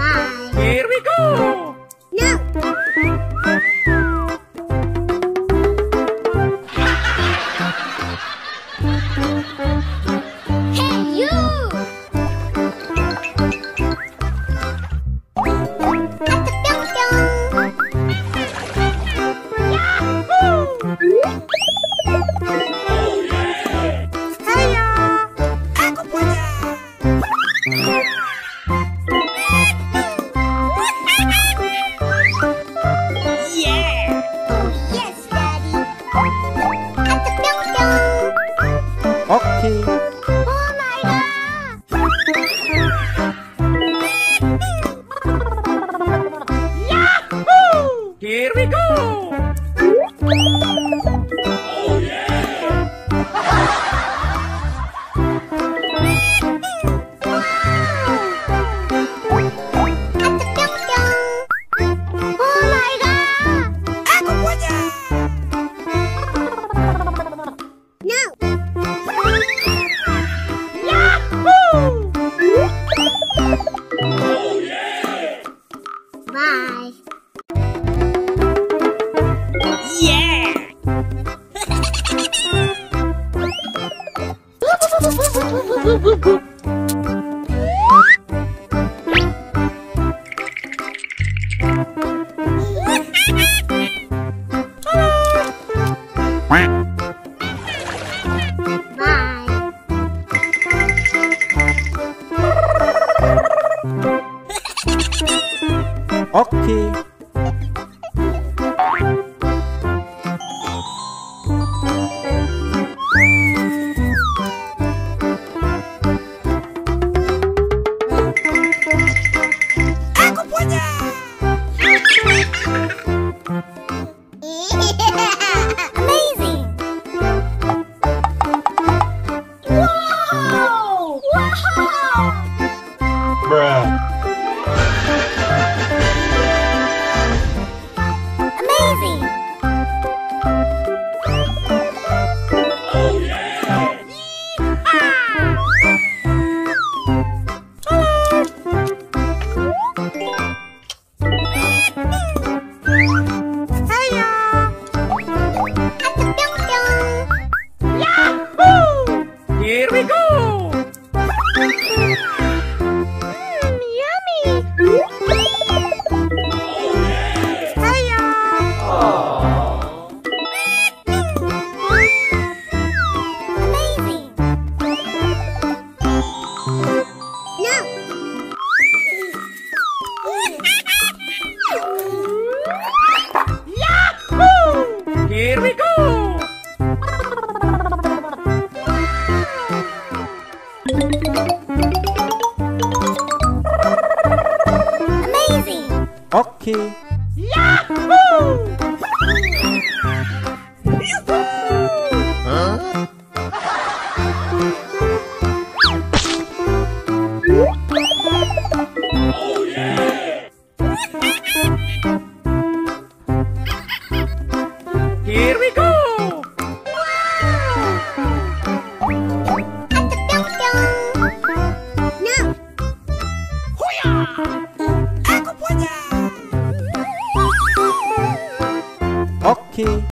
Bye. Here we go. No. Hey, you! Oke. Oh my god! Yahoo! Here we go. Oh yeah! Oh my god! Aku punya. No! Oh yeah! Bye. Yeah! Bye. Oke. Aku punya. Amazing! Wow! Wow! Amazing! Oh yeah! Here we go. Yummy! Amazing! No! Here we go. Amazing! Oke. Yahoo!